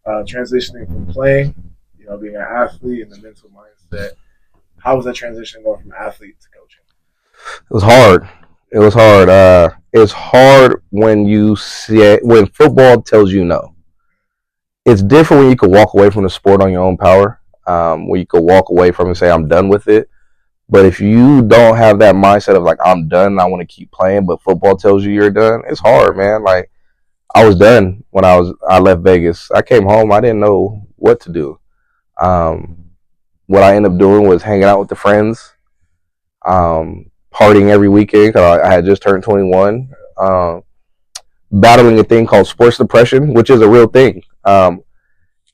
transitioning from playing, being an athlete and the mental mindset. How was that transition going from athlete to coaching? It was hard. It was hard. It's hard when when football tells you no. It's different when you can walk away from the sport on your own power, where you can walk away from it and say, I'm done with it. But if you don't have that mindset of like, I'm done, I want to keep playing, but football tells you you're done, it's hard, man. Like, I was done when I left Vegas. I came home, I didn't know what to do. What I ended up doing was hanging out with the friends, partying every weekend because I had just turned 21, battling a thing called sports depression, which is a real thing. And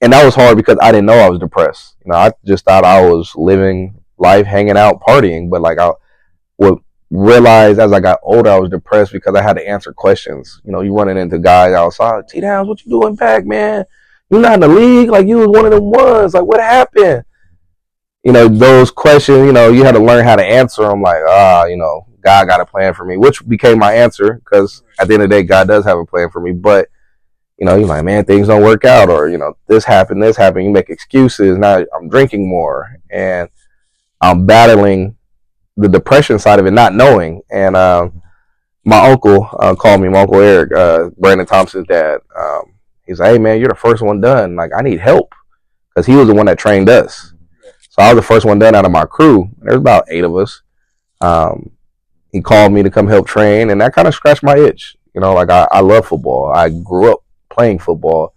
that was hard because I didn't know I was depressed. I just thought I was living life, hanging out, partying. But like I would realize as I got older, I was depressed because I had to answer questions. You running into guys outside, T-Downs, what you doing back, man? You're not in the league. Like, you was one of them ones. Like, what happened? Those questions, you had to learn how to answer them. Like, God got a plan for me, which became my answer because at the end of the day, God does have a plan for me. But, you're like, man, things don't work out, or, this happened. You make excuses. Now I'm drinking more and I'm battling the depression side of it, not knowing. And my uncle called me, my Uncle Eric, Brandon Thompson's dad. He's like, hey, man, you're the first one done. Like, I need help because he was the one that trained us. So I was the first one done out of my crew. There's about 8 of us. He called me to come help train, and that kind of scratched my itch. Like I love football. I grew up playing football.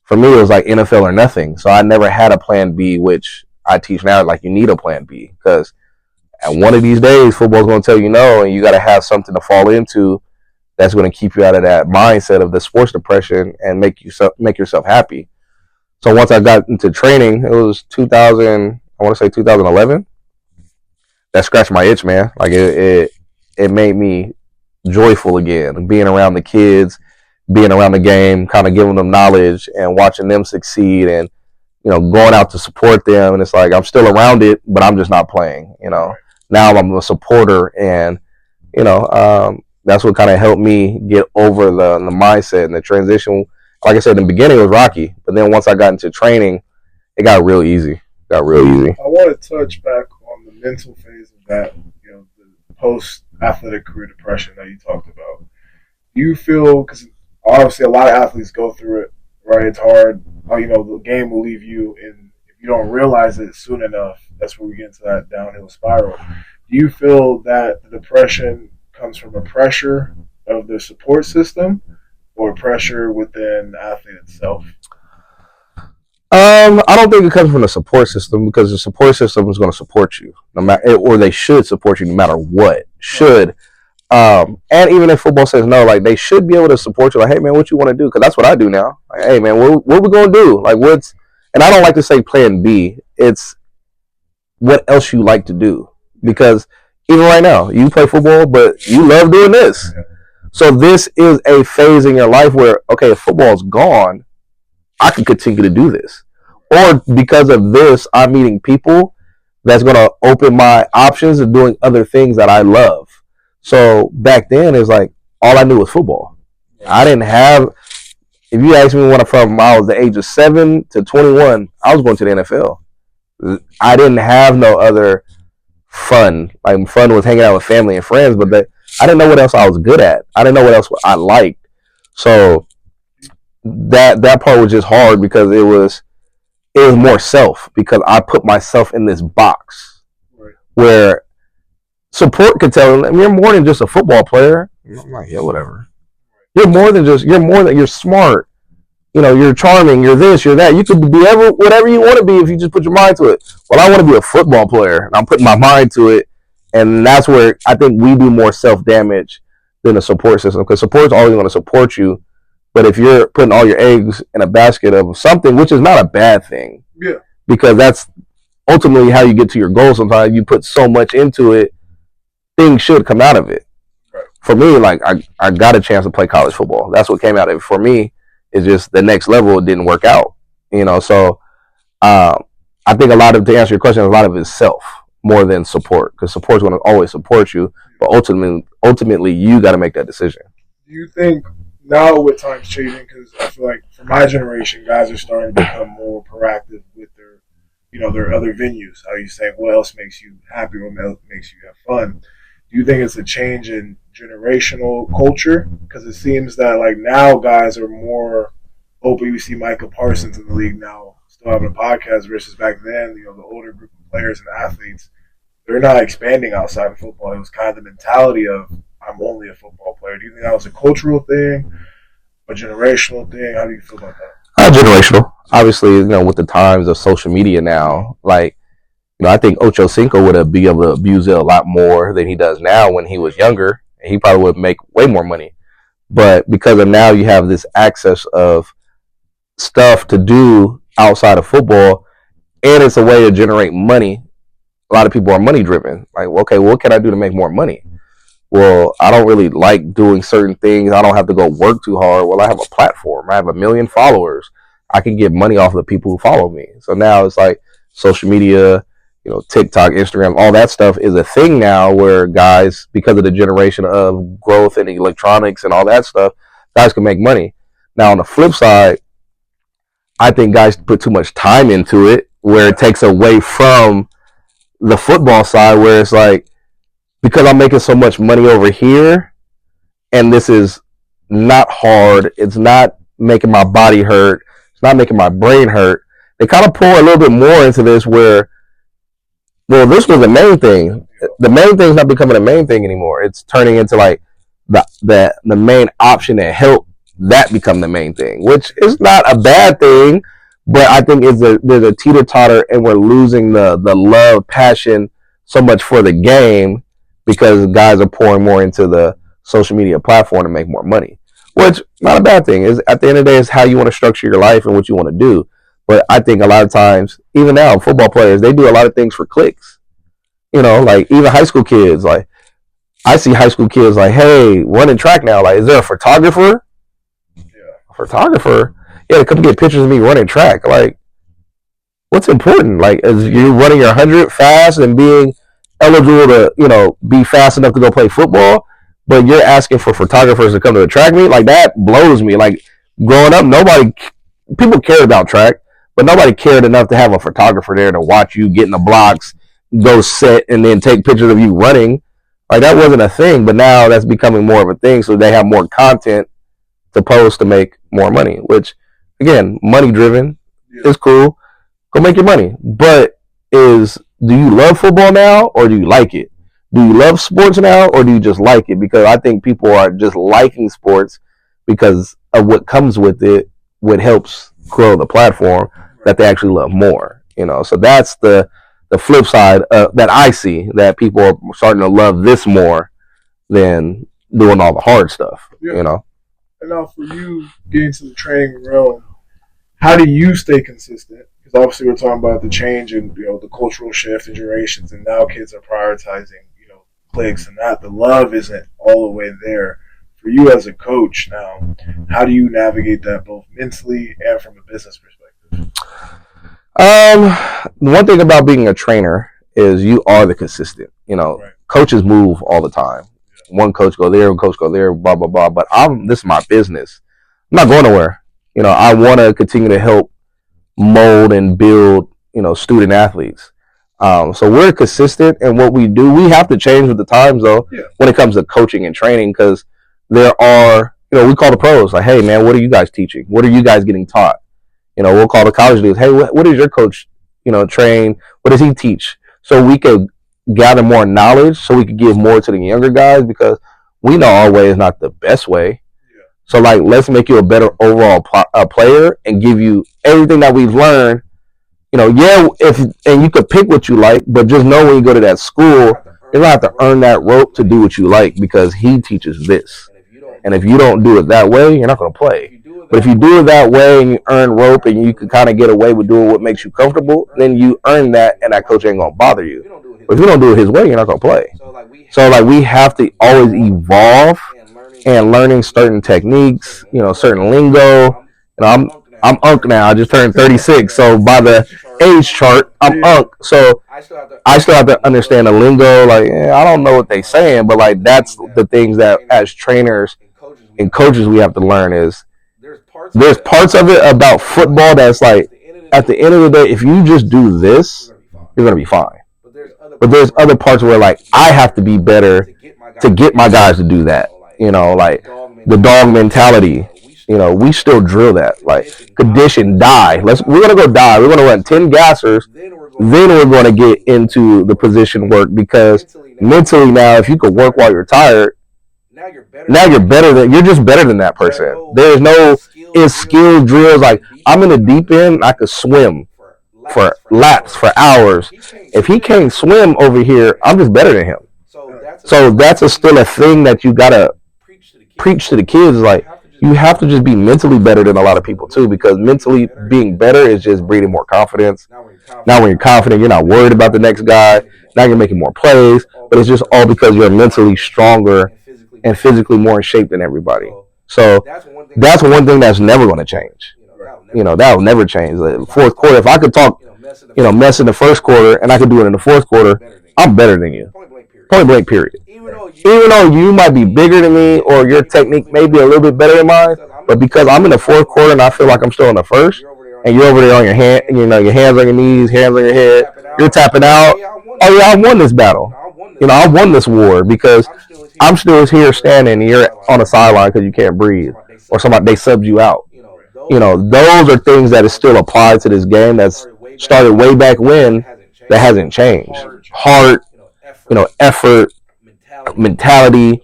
For me, it was like NFL or nothing. So I never had a plan B, which I teach now. Like, you need a plan B because at one of these days, football's going to tell you no, and you got to have something to fall into that's going to keep you out of that mindset of the sports depression and make yourself happy. So once I got into training, it was 2011. That scratched my itch, man. Like, it made me joyful again, being around the kids, being around the game, kind of giving them knowledge and watching them succeed, and going out to support them. And it's like, I'm still around it, but I'm just not playing. Now I'm a supporter, and that's what kind of helped me get over the mindset and the transition. Like I said, in the beginning it was rocky, but then once I got into training, it got real easy. I want to touch back on the mental phase of that, the post-athletic career depression that you talked about. Do you feel, because obviously a lot of athletes go through it, right? It's hard. The game will leave you, and if you don't realize it soon enough, that's where we get into that downhill spiral. Do you feel that the depression comes from a pressure of the support system or pressure within the athlete itself? I don't think it comes from the support system, because the support system is going to support you no matter, or they should support you no matter what. Should. And even if football says no, like, they should be able to support you. Like, hey, man, what you want to do? Because that's what I do now. Like, hey, man, what we going to do? Like, and I don't like to say plan B. It's what else you like to do. Because even right now, you play football, but you love doing this. So this is a phase in your life where, okay, if football's gone, I can continue to do this. Or because of this, I'm meeting people that's going to open my options and doing other things that I love. So back then, it's like, all I knew was football. I didn't have, if you ask me when I was the age of 7 to 21, I was going to the NFL. I didn't have no other fun. Like, fun was hanging out with family and friends, but I didn't know what else I was good at. I didn't know what else I liked. So that part was just hard because it was more self, because I put myself in this box where support could tell them, you're more than just a football player. I'm like, yeah, whatever. You're smart. You're charming, you're this, you're that. You could be whatever you want to be if you just put your mind to it. Well, I want to be a football player, and I'm putting my mind to it. And that's where I think we do more self-damage than the support system, because support's always going to support you. But if you're putting all your eggs in a basket of something, which is not a bad thing, because that's ultimately how you get to your goal. Sometimes you put so much into it, things should come out of it. Right. For me, like, I got a chance to play college football. That's what came out of it. For me, it's just the next level. It didn't work out, So I think to answer your question, a lot of it is self more than support, because support is going to always support you, but ultimately you got to make that decision. Do you think now with times changing, because I feel like for my generation, guys are starting to become more proactive with their, their other venues. How you say, what else makes you happy? What else makes you have fun? Do you think it's a change in generational culture? Because it seems that like now guys are more open. You see Micah Parsons in the league now, still having a podcast versus back then. The older group of players and athletes, they're not expanding outside of football. It was kind of the mentality of I'm only a football player. Do you think that was a cultural thing, a generational thing? How do you feel about that? Generational. Obviously, with the times of social media now, like, I think Ocho Cinco would have been able to abuse it a lot more than he does now when he was younger. And he probably would make way more money. But because of now you have this access of stuff to do outside of football, and it's a way to generate money. A lot of people are money driven. Like, okay, what can I do to make more money? Well, I don't really like doing certain things. I don't have to go work too hard. Well, I have a platform. I have 1 million followers. I can get money off of the people who follow me. So now it's like social media, TikTok, Instagram, all that stuff is a thing now where guys, because of the generation of growth in electronics and all that stuff, guys can make money. Now, on the flip side, I think guys put too much time into it where it takes away from the football side where it's like, because I'm making so much money over here and this is not hard, it's not making my body hurt, it's not making my brain hurt, they kind of pour a little bit more into this where, well, this was the main thing. The main thing is not becoming the main thing anymore. It's turning into like the main option that help that become the main thing, which is not a bad thing, but I think there's a teeter-totter and we're losing the love, passion so much for the game because guys are pouring more into the social media platform to make more money, which not a bad thing. Is at the end of the day is how you want to structure your life and what you want to do. But I think a lot of times, even now, football players, they do a lot of things for clicks. Like even high school kids, like I see high school kids like, hey, running track now. Like, is there a photographer? Yeah. A photographer? Yeah, come get pictures of me running track. Like, what's important? Like, is you running your 100 fast and being eligible to, be fast enough to go play football, but you're asking for photographers to come to the track meet? Like, that blows me. Like, growing up, people cared about track, but nobody cared enough to have a photographer there to watch you get in the blocks, go set, and then take pictures of you running. Like, that wasn't a thing, but now that's becoming more of a thing, so they have more content to post to make more money, which, again, money-driven is cool. Go make your money. But do you love football now, or do you like it? Do you love sports now, or do you just like it? Because I think people are just liking sports because of what comes with it, what helps grow the platform that they actually love more. So that's the flip side that I see, that people are starting to love this more than doing all the hard stuff. And now for you getting to the training realm, how do you stay consistent? Because obviously we're talking about the change in the cultural shift in generations, and now kids are prioritizing clicks, and that the love isn't all the way there. For you as a coach now, how do you navigate that both mentally and from a business perspective? One thing about being a trainer is you are the consistent. Right. Coaches move all the time. Yeah. One coach go there, one coach go there, blah blah blah. But this is my business. I'm not going nowhere. I want to continue to help mold and build student athletes. So we're consistent in what we do. We have to change with the times though, when it comes to coaching and training, because there are, we call the pros like, hey man, what are you guys teaching? What are you guys getting taught? We'll call the college dudes, hey, what is your coach, train? What does he teach? So we could gather more knowledge, so we could give more to the younger guys, because we know our way is not the best way. Yeah. So like, let's make you a better overall player and give you everything that we've learned. And you could pick what you like, but just know when you go to that school, you're gonna have to earn that rope to do what you like, because he teaches this. And if you don't do it that way, you're not going to play. But if you do it that way and you earn rope and you can kind of get away with doing what makes you comfortable, then you earn that, and that coach ain't going to bother you. But if you don't do it his way, you're not going to play. So like, we have to always evolve and learning certain techniques, certain lingo. I'm Unc now. I just turned 36. So by the age chart, I'm Unc. So I still have to understand the lingo. Like, I don't know what they're saying, but like, that's the things that as trainers and coaches we have to learn is there's parts of it about football that's like at the end of the day, if you just do this, you're gonna be fine. But there's other parts where like I have to be better to get my guys to do that. Like the dog mentality. We still drill that. Like condition, die. We're gonna go die. We're gonna run 10 gassers. Then we're gonna get into the position work because mentally now, if you could work while you're tired, now you're just better than that person. There's no skill drills like I'm in the deep end. I could swim for laps for hours. If he can't swim over here, I'm just better than him. So that's still a thing that you gotta preach to the kids. Like you have to just be mentally better than a lot of people too, because mentally being better is just breeding more confidence. Now when you're confident, you're not worried about the next guy. Now you're making more plays, but it's just all because you're mentally stronger and physically more in shape than everybody. So that's one thing that's never going to change. That will never change. The fourth quarter, if I could talk, mess in the first quarter and I could do it in the fourth quarter, I'm better than you. Point blank, period. Even though you might be bigger than me or your technique may be a little bit better than mine, but because I'm in the fourth quarter and I feel like I'm still in the first, and you're over there on your hand, your hands on your knees, hands on your head, you're tapping out. Oh yeah, I won this battle. I won this war because I'm still here standing and you're on the sideline because you can't breathe, or they subbed you out. Those are things that is still applied to this game that's started way back when that hasn't changed. Heart, effort, mentality,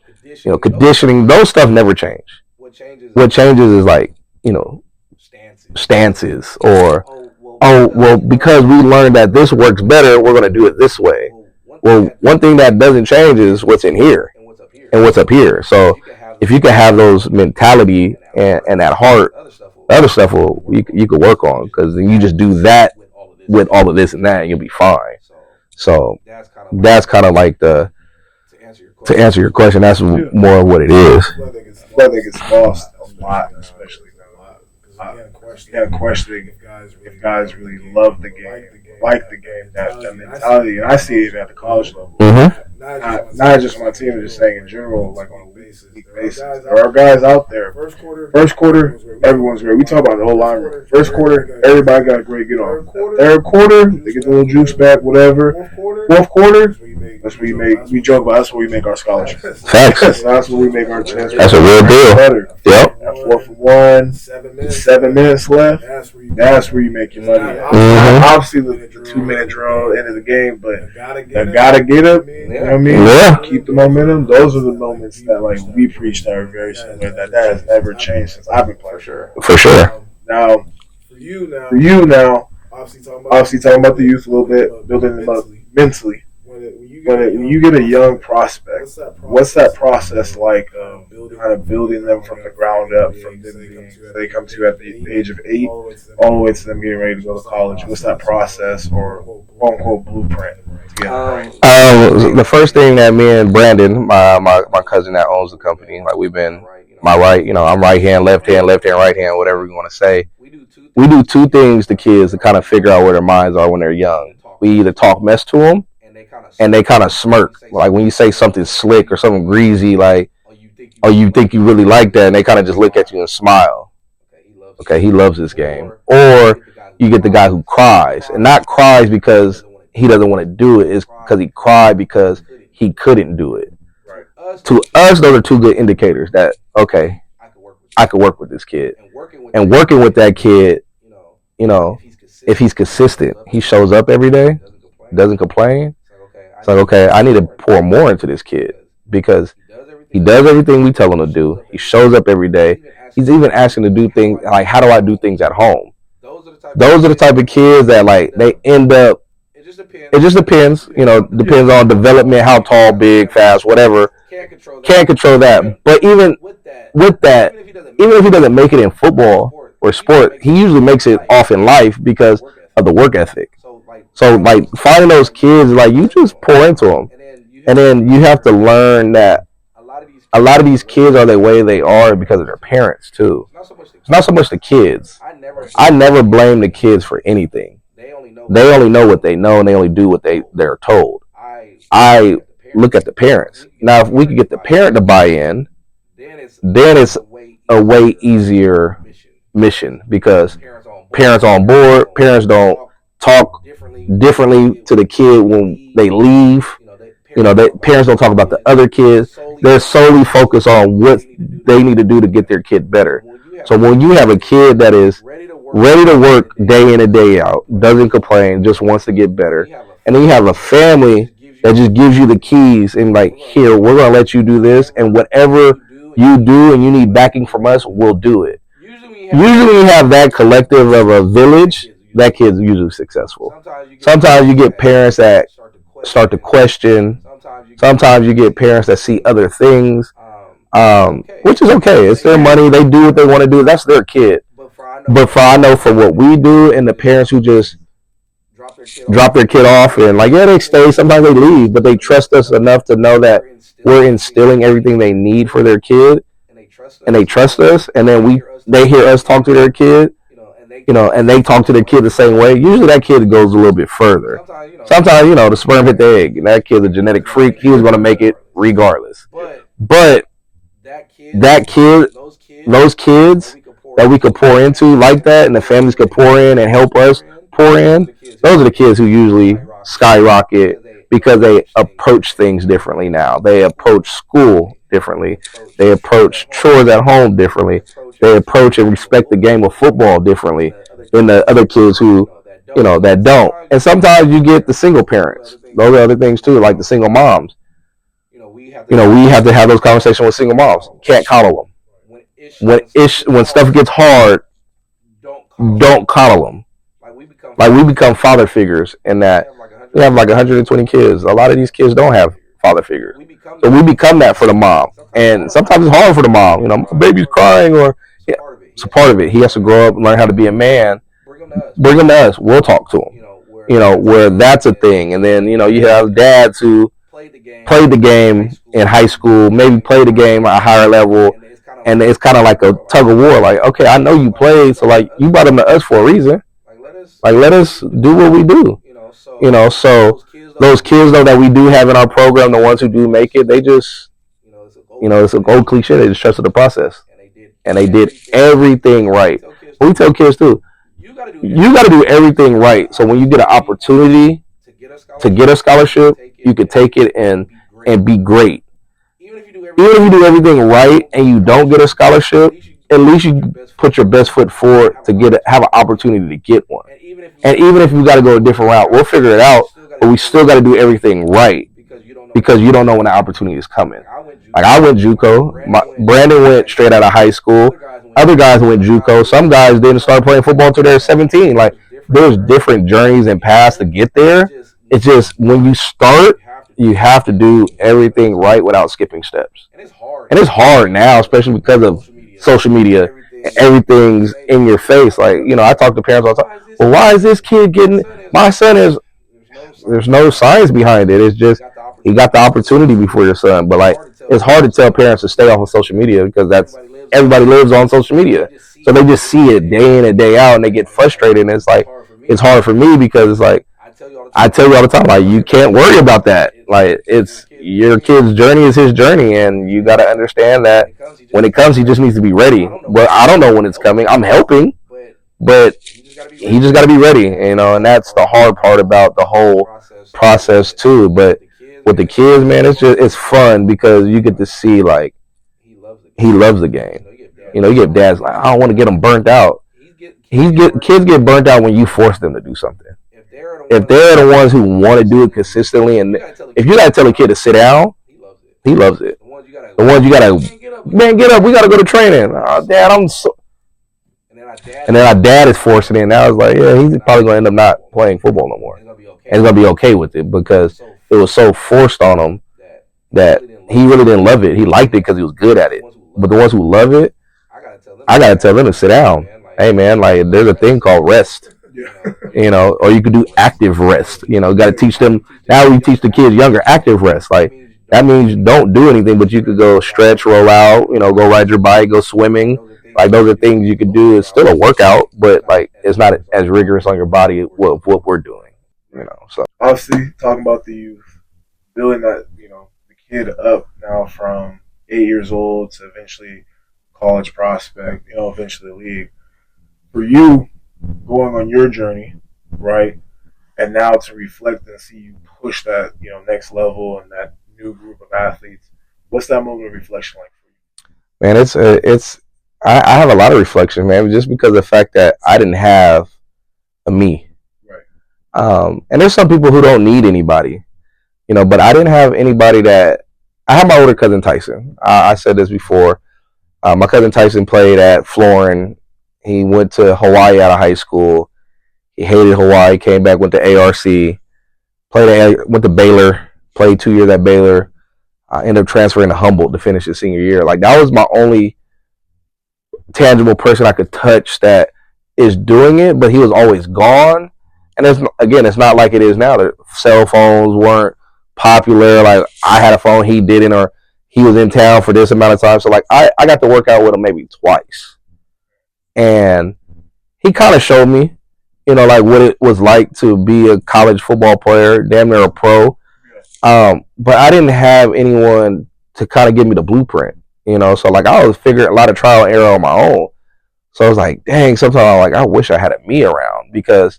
conditioning, those stuff never change. What changes is like, stances or, because we learned that this works better, we're going to do it this way. Well, one thing that doesn't change is what's in here and what's up here. So if you can have those mentality and that heart, other stuff you could work on, because then you just do that with all of this and that and you'll be fine. So that's kind of like to answer your question, that's more of what it is. I think it's lost a lot, especially questioning if guys really love the game, like the game, that mentality. And I see it at the college level. Mm-hmm. Not just my team, just saying in general, like on a week basis. There are guys out there. First quarter, everyone's great. We talk about the whole line room. First quarter, everybody got a great get on. Third quarter, they get the little juice back, whatever. Fourth quarter, that's where we joke about. That's where we make our scholarships. Facts. That's where we make our transfer. That's a real deal. Yep. At 4-for-1, 7 minutes left. That's where you make your money. Mm-hmm. Obviously, the 2-minute drill, end of the game, but you gotta get up. You know what I mean? Yeah. Keep the momentum. Those are the moments that like we preach that are very similar. That has never changed since I've been playing. For sure. Now, for you now, obviously talking about the youth a little bit, building them up mentally. When you get a young prospect, what's that process like of kind of building them from the ground up, from them being, they come to you at the age of 8, all the way to them getting ready to go to college? What's that process or quote unquote blueprint to get them? The first thing that me and Brandon, my cousin that owns the company, like we've been my right, I'm right hand, right hand, whatever you want to say. We do 2 things to kids to kind of figure out where their minds are when they're young. We either talk mess to them, and they kind of smirk. Like when you say something slick or something greasy, like, oh, you think you really like that, and they kind of just look at you and smile. Okay, he loves this game. Or you get the guy who cries, and not cries because he doesn't want to do it, it's because he cried because he couldn't do it. To us, those are 2 good indicators that, okay, I could work with this kid. And working with that kid, if he's consistent, he shows up every day, doesn't complain. It's like, okay, I need to pour more into this kid because he does everything we tell him to do. He shows up every day. He's even asking to do things like, how do I do things at home? Those are the type of kids that like they end up. It just depends. Depends on development, how tall, big, fast, whatever. Can't control that. But even with that, even if he doesn't make it in football or sport, he usually makes it off in life because of the work ethic. So, like, finding those kids, like, you just pour into them. And then you have to learn that a lot of these kids are the way they are because of their parents, too. It's not so much the kids. I never blame the kids for anything. They only know what they know, and they only do what they're told. I look at the parents. Now, if we could get the parent to buy in, then it's a way easier mission because parents on board, parents don't talk differently to the kid when they leave. Parents don't talk about the other kids. They're solely focused on what they need to do to get their kid better. So when you have a kid that is ready to work day in and day out, doesn't complain, just wants to get better, and then you have a family that just gives you the keys and like, here, we're gonna let you do this, and whatever you do and you need backing from us, we'll do it. Usually when you have that collective of a village, that kid's usually successful. Sometimes you get parents that start to question. Sometimes you get parents that see other things, which is okay. It's their money. They do what they want to do. That's their kid. But I know for what we do, and the parents who just drop their kid off and like, yeah, they stay. Sometimes they leave, but they trust us enough to know that we're instilling everything they need for their kid, and they trust us. And then they hear us talk to their kid, and they talk to their kid the same way. Usually that kid goes a little bit further. Sometimes, the sperm hit the egg, and that kid's a genetic freak. He was going to make it regardless. But that kid, those kids that we could pour into like that, and the families could pour in and help us pour in, those are the kids who usually skyrocket because they approach things differently now. They approach school differently. They approach chores at home differently. They approach and respect the game of football differently than the other kids who, that don't. And sometimes you get the single parents. Those are other things too, like the single moms. We have to have those conversations with single moms. Can't coddle them. When stuff gets hard, don't coddle them. Like we become father figures in that we have like 120 kids. A lot of these kids don't have father figures. So we become that for the mom. And sometimes it's hard for the mom. My baby's crying, or it's a part of it. He has to grow up and learn how to be a man. Bring him to us. We'll talk to him. Where that's a thing. And then, you have dads who played the game in high school, maybe played the game at a higher level, and it's kind of like a tug of war. Like, okay, I know you played, so like you brought him to us for a reason. Like, let us do what we do. So those kids though that we do have in our program, the ones who do make it, they just, it's an old cliche. They just trusted the process, and they did everything right. We tell kids too, you got to do everything right. So when you get an opportunity to get a scholarship, you could take it and be great. Even if you do everything right and you don't get a scholarship, at least you put your best foot forward to have an opportunity to get one. And even if you got to go a different route, we'll figure it out. But we still got to do everything right because you don't know when the opportunity is coming. Like I went JUCO. Brandon went straight out of high school. Other guys went JUCO. Some guys didn't start playing football until they're 17. Like there's different journeys and paths to get there. It's just when you start, you have to do everything right without skipping steps. And it's hard now, especially because of social media. Everything's in your face. Like, I talk to parents all the time. Well, why is this kid getting? My son is. There's no science behind it. It's just he got the opportunity before your son. But like, it's hard to tell parents to stay off of social media because everybody lives on social media. So they just see it day in and day out, and they get frustrated. And it's like it's hard for me because it's like I tell you all the time, like you can't worry about that. Like it's your kid's journey is his journey, and you got to understand that when it comes, he just needs to be ready. But I don't know when it's coming. I'm helping, but he just got to be ready, and that's the hard part about the whole process too. But with the kids, man, it's fun because you get to see like he loves the game. You get dads like, I don't want to get him burnt out. Kids get burnt out when you force them to do something. If they're the ones who want to do it consistently, and if you gotta tell a kid to sit down, he loves it. The ones you gotta, man, get up, we gotta go to training. Oh, Dad, I'm so. And then our dad is forcing it. And I was like, yeah, he's probably gonna end up not playing football no more. And he's gonna be okay with it because it was so forced on him that he really didn't love it. He liked it because he was good at it. But the ones who love it, I gotta tell them to sit down. Hey man, like there's a thing called rest. Or you could do active rest. Got to teach them. Now we teach the kids younger active rest. Like that means don't do anything, but you could go stretch, roll out. Go ride your bike, go swimming. Like those are things you could do. It's still a workout, but like it's not as rigorous on your body with what we're doing. So obviously talking about the youth, building that the kid up now from 8 years old to eventually college prospect, eventually league. For you, going on your journey, right, and now to reflect and see you push that, next level and that new group of athletes, what's that moment of reflection like for you? Man, I have a lot of reflection, man, just because of the fact that I didn't have a me. Right. And there's some people who don't need anybody, but I didn't have anybody that. I had my older cousin Tyson. I said this before. My cousin Tyson played at Florin. He went to Hawaii out of high school. He hated Hawaii. Came back, went to ARC. Went to Baylor. Played 2 years at Baylor. Ended up transferring to Humboldt to finish his senior year. Like, that was my only tangible person I could touch that is doing it, but he was always gone. And it's not like it is now. The cell phones weren't popular. Like, I had a phone, he didn't, or he was in town for this amount of time. So, like, I got to work out with him maybe twice. And he kind of showed me, like, what it was like to be a college football player, damn near a pro. But I didn't have anyone to kind of give me the blueprint, So, like, I was figuring a lot of trial and error on my own. So I was like, dang, sometimes I'm like, I wish I had a me around, because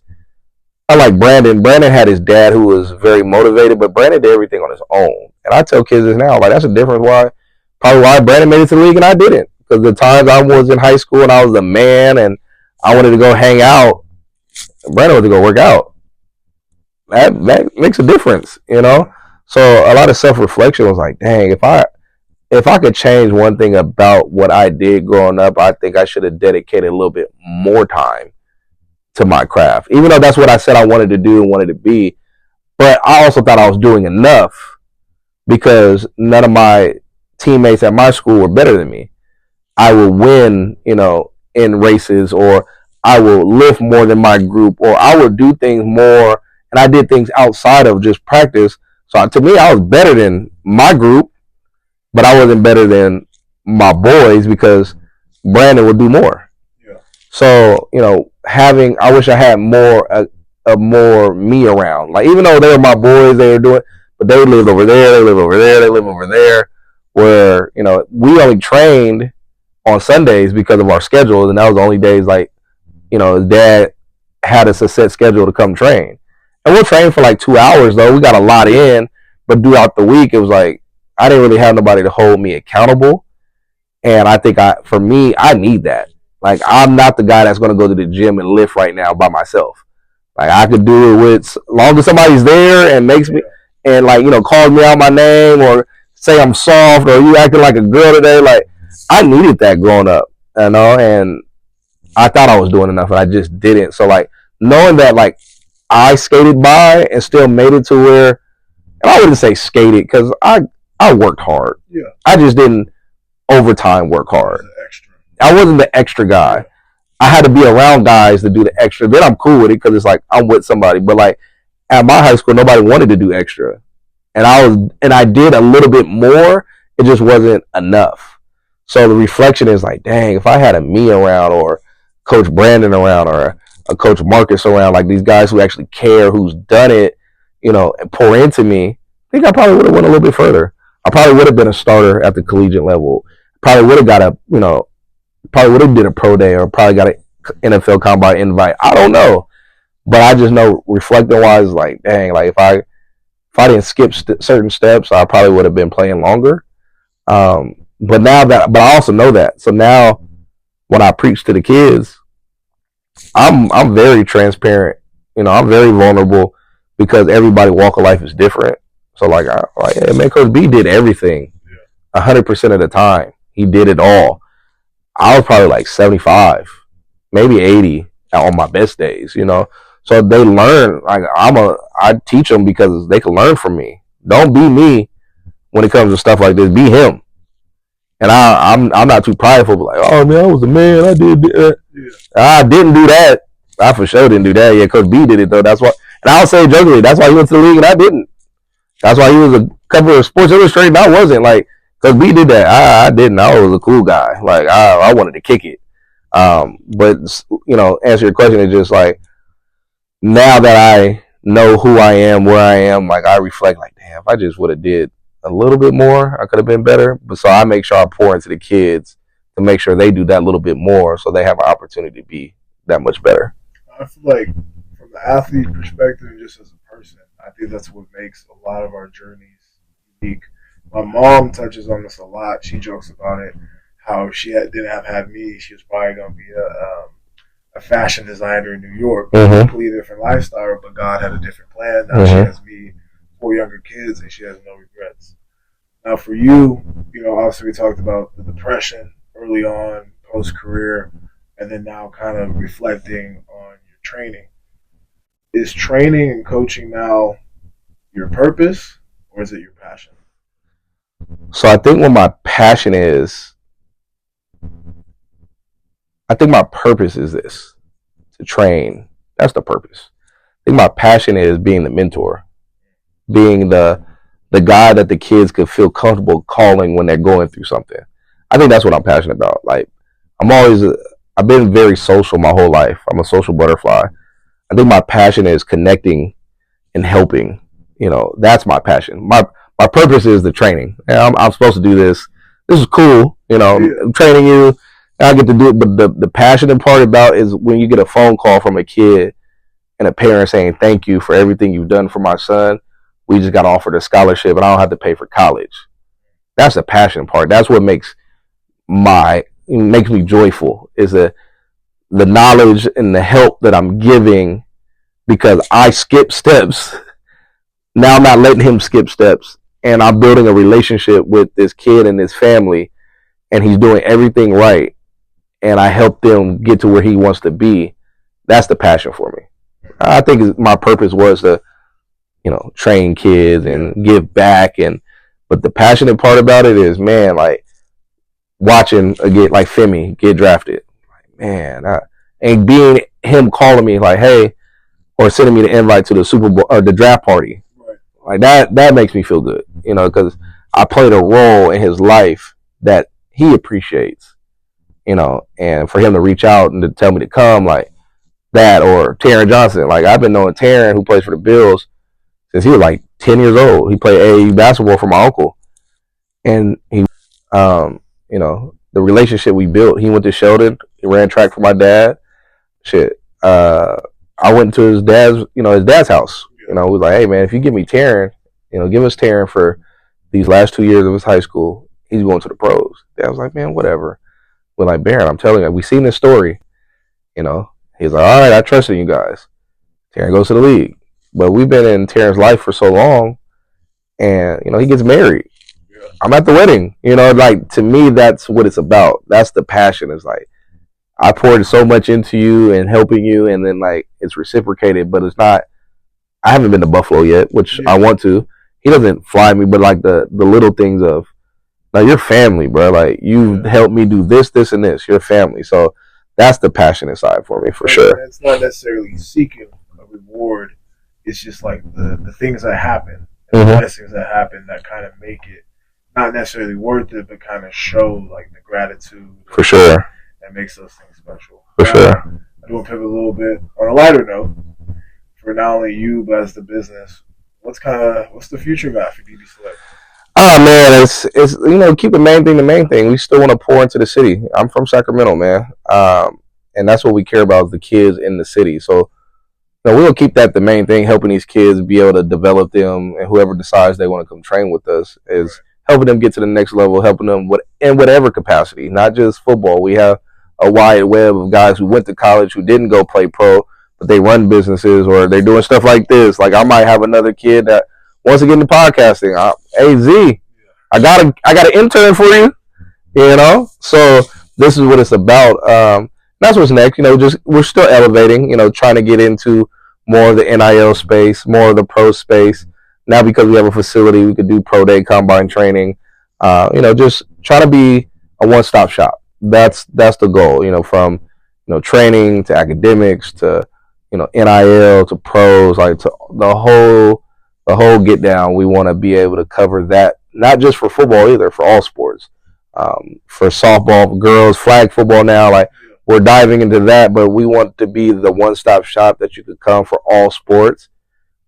unlike Brandon had his dad who was very motivated, but Brandon did everything on his own. And I tell kids this now, like, that's a difference probably why Brandon made it to the league and I didn't. Because the times I was in high school and I was the man and I wanted to go hang out, Brandon wanted to go work out. That makes a difference, So a lot of self-reflection was like, dang, if I could change one thing about what I did growing up, I think I should have dedicated a little bit more time to my craft, even though that's what I said I wanted to do and wanted to be. But I also thought I was doing enough, because none of my teammates at my school were better than me. I would win, in races, or I will lift more than my group, or I would do things more, and I did things outside of just practice. So to me, I was better than my group, but I wasn't better than my boys, because Brandon would do more. Yeah. So, I wish I had more me around. Like, even though they were my boys, they were doing, but they lived over there, they live over there, they live over there, where, we only trained on Sundays because of our schedules, and that was the only days, like, his dad had us a set schedule to come train. And we'll train for like 2 hours, though. We got a lot in, but throughout the week, it was like, I didn't really have nobody to hold me accountable. And I think for me, I need that. Like, I'm not the guy that's going to go to the gym and lift right now by myself. Like, I could do it with, as long as somebody's there and makes me, and like, calls me out my name, or say I'm soft, or you acting like a girl today. Like, I needed that growing up, and I thought I was doing enough, and I just didn't. So, like, knowing that, like, I skated by and still made it to where, and I wouldn't say skated, because I worked hard. Yeah. I just didn't overtime work hard. I wasn't the extra guy. I had to be around guys to do the extra. Then I'm cool with it, because it's like I'm with somebody. But like, at my high school, nobody wanted to do extra, and I did a little bit more. It just wasn't enough. So the reflection is like, dang, if I had a me around, or Coach Brandon around, or a Coach Marcus around, like these guys who actually care, who's done it, and pour into me, I think I probably would have went a little bit further. I probably would have been a starter at the collegiate level. Probably would have got probably would have did a pro day, or probably got an NFL combine invite. I don't know. But I just know, reflecting wise, like, dang, like, if I didn't skip certain steps, I probably would have been playing longer. But I also know that. So now, when I preach to the kids, I'm very transparent. I'm very vulnerable, because everybody's walk of life is different. So like, hey, man, Coach B did everything 100% of the time. He did it all. I was probably like 75, maybe 80 on my best days, So they learn. Like, I teach them because they can learn from me. Don't be me when it comes to stuff like this. Be him. And I'm not too prideful, but like, oh man, I was a man. I did that. Yeah. I didn't do that. I for sure didn't do that. Yeah, Coach B did it though. That's why. And I'll say jokingly, that's why he went to the league and I didn't. That's why he was a couple of Sports Illustrated and I wasn't. Like, Coach B did that. I didn't. I was a cool guy. Like, I wanted to kick it. But answer your question, it's just like, now that I know who I am, where I am, like, I reflect like, damn, if I just would have did a little bit more. I could have been better. But so I make sure I pour into the kids to make sure they do that little bit more so they have an opportunity to be that much better. I feel like from the athlete perspective and just as a person, I think that's what makes a lot of our journeys unique. My mom touches on this a lot. She jokes about it, how she didn't have had me. She was probably going to be a fashion designer in New York, completely different lifestyle, but God had a different plan. Now she has me, 4 younger kids, and she has no regrets. Now for you, obviously we talked about the depression early on, post-career, and then now kind of reflecting on your training. Is training and coaching now your purpose, or is it your passion? So I think what my passion is, I think my purpose is this, to train. That's the purpose. I think my passion is being the mentor, being the guy that the kids could feel comfortable calling when they're going through something. I think that's what I'm passionate about. Like, I've been very social my whole life. I'm a social butterfly. I think my passion is connecting and helping. That's my passion. My purpose is the training. I'm supposed to do this. This is cool. I'm training you. I get to do it. But the passionate part about is when you get a phone call from a kid and a parent saying, thank you for everything you've done for my son. We just got offered a scholarship and I don't have to pay for college. That's the passion part. That's what makes me joyful, is the knowledge and the help that I'm giving because I skip steps. Now I'm not letting him skip steps, and I'm building a relationship with this kid and his family, and he's doing everything right, and I help them get to where he wants to be. That's the passion for me. I think my purpose was to, train kids and give back, but the passionate part about it is, man, like watching like Femi get drafted, man, and being him calling me like, hey, or sending me the invite to the Super Bowl or the draft party. Like that makes me feel good, because I played a role in his life that he appreciates, and for him to reach out and to tell me to come, like that, or Taron Johnson. Like, I've been knowing Taron, who plays for the Bills, since he was like 10 years old. He played AAU basketball for my uncle, and he, the relationship we built. He went to Sheldon. He ran track for my dad. Shit. I went to his dad's house. He was like, hey man, if you give me Taron, give us Taron for these last 2 years of his high school. He's going to the pros. Dad was like, man, whatever. We're like, Baron, I'm telling you, we seen this story. He's like, all right, I trust in you guys. Taron goes to the league. But we've been in Taron's life for so long, and he gets married. I'm at the wedding. Like, to me, that's what it's about. That's the passion. It's like, I poured so much into you and helping you, and then like it's reciprocated, but it's not. I haven't been to Buffalo yet, which I want to. He doesn't fly me, but like the little things of, like, you're family, bro. Like, you helped me do this, this, and this. You're family. So that's the passionate side for me, for sure. It's not necessarily seeking a reward. It's just like the things that happen, and the blessings that happen that kind of make it not necessarily worth it, but kind of show like the gratitude. For sure. That makes those things special. For sure. I do want to pivot a little bit on a lighter note for not only you but as the business. What's the future got for DBSELECT? Oh man, it's keep the main thing. We still want to pour into the city. I'm from Sacramento, man, and that's what we care about, is the kids in the city. So we'll keep that the main thing, helping these kids be able to develop them, and whoever decides they want to come train with us is helping them get to the next level, helping them in whatever capacity, not just football. We have a wide web of guys who went to college who didn't go play pro, but they run businesses or they're doing stuff like this. Like, I might have another kid that wants to get into podcasting. Hey Z, I got an intern for you. So this is what it's about. That's what's next. We're still elevating. Trying to get into more of the NIL space, more of the pro space. Now, because we have a facility, we could do pro day combine training. Just trying to be a one-stop shop. That's the goal. From training to academics to NIL to pros, like to the whole get down. We want to be able to cover that, not just for football either, for all sports. For softball, for girls, flag football now, like we're diving into that, but we want to be the one-stop shop that you could come for all sports.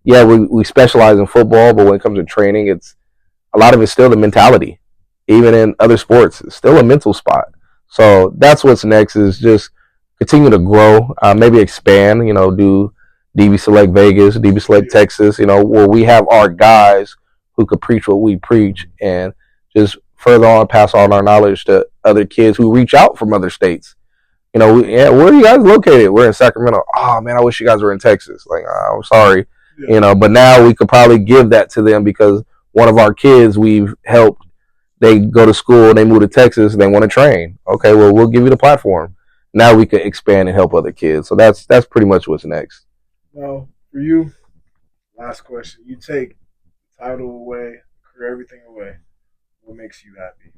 Yeah, we specialize in football, but when it comes to training, it's a lot of it's still the mentality. Even in other sports, it's still a mental spot. So that's what's next is just continue to grow, maybe expand, do DB Select Vegas, DB Select Texas, where we have our guys who could preach what we preach and just further on pass on our knowledge to other kids who reach out from other states. Where are you guys located? We're in Sacramento. Oh man, I wish you guys were in Texas. Like, I'm sorry, but now we could probably give that to them because one of our kids we've helped. They go to school, they move to Texas, they want to train. Okay, well, we'll give you the platform. Now we can expand and help other kids. So that's pretty much what's next. Well, for you, last question. You take the title away, career, everything away. What makes you happy?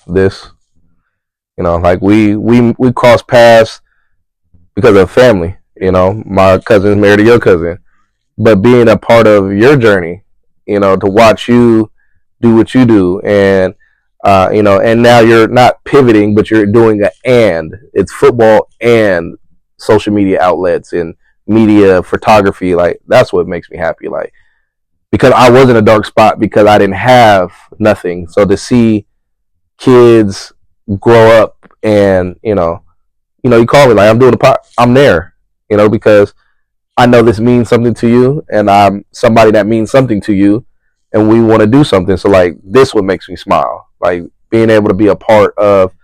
This, like we cross paths because of family. My cousin's married to your cousin. But being a part of your journey, to watch you do what you do, and and now you're not pivoting, but you're doing it's football and social media outlets and media, photography. Like, that's what makes me happy. Like, because I was in a dark spot because I didn't have nothing. So to see kids grow up and, you call me like I'm doing I'm there, because I know this means something to you and I'm somebody that means something to you. And we want to do something. So, like, this what makes me smile. Like, being able to be a part of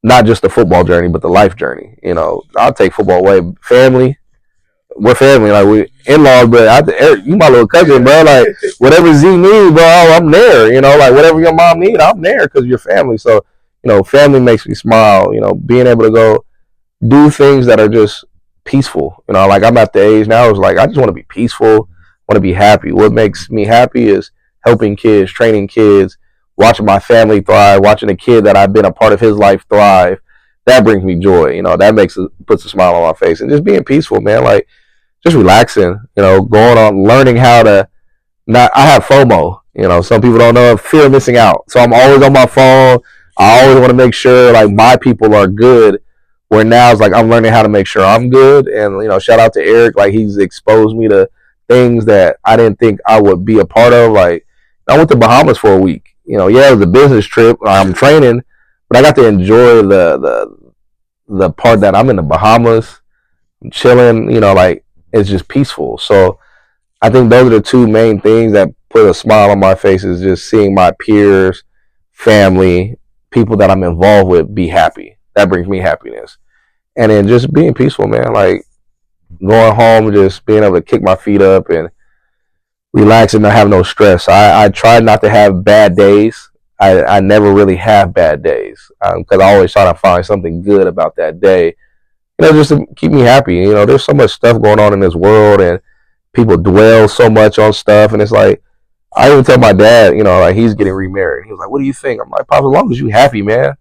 not just the football journey, but the life journey. I'll take football away. Family, we're family. Like, we in-laws, but you my little cousin, bro. Like, whatever Z needs, bro, I'm there. Like, whatever your mom needs, I'm there because you're family. So, family makes me smile. Being able to go do things that are just peaceful. Like, I'm at the age now, it's like, I just want to be peaceful. Want to be happy. What makes me happy is helping kids, training kids, watching my family thrive, watching a kid that I've been a part of his life thrive. That brings me joy. That puts a smile on my face, and just being peaceful, man. Like, just relaxing. Going on, learning how to not. I have FOMO. Some people don't know, fear of missing out. So I'm always on my phone. I always want to make sure like my people are good. Where now it's like I'm learning how to make sure I'm good. And shout out to Eric. Like, he's exposed me to things that I didn't think I would be a part of. Like, I went to Bahamas for a week. It was a business trip. I'm training, but I got to enjoy the part that I'm in the Bahamas, I'm chilling. Like, it's just peaceful. So I think those are the two main things that put a smile on my face, is just seeing my peers, family, people that I'm involved with be happy. That brings me happiness. And then just being peaceful, man. Like, going home, just being able to kick my feet up and relax and not have no stress. I try not to have bad days. I never really have bad days because I always try to find something good about that day, just to keep me happy. There's so much stuff going on in this world and people dwell so much on stuff. And it's like, I even tell my dad, like, he's getting remarried. He was like, what do you think? I'm like, Pop, as long as you happy, man.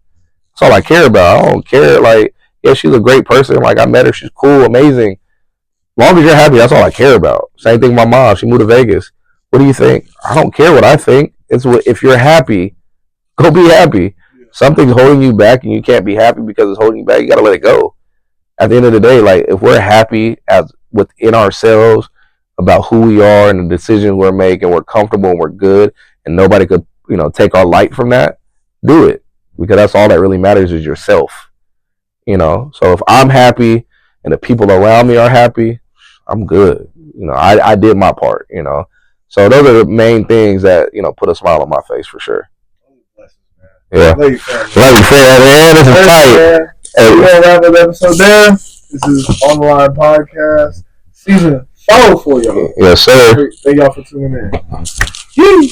That's all I care about. I don't care. Like, yeah, she's a great person. Like, I met her. She's cool, amazing. As long as you're happy, that's all I care about. Same thing with my mom. She moved to Vegas. What do you think? I don't care what I think. If you're happy, go be happy. Something's holding you back and you can't be happy because it's holding you back. You got to let it go. At the end of the day, like, if we're happy within ourselves about who we are and the decisions we're making, we're comfortable and we're good, and nobody could, take our light from that, do it. Because that's all that really matters is yourself. So if I'm happy and the people around me are happy, I'm good. I did my part, So those are the main things that, put a smile on my face for sure. Yeah. Love you, man. This is tight. Hey, we're going to wrap up the episode there. This is OnTheLine Podcast. Season 4 for y'all. Yes, sir. Thank y'all for tuning in.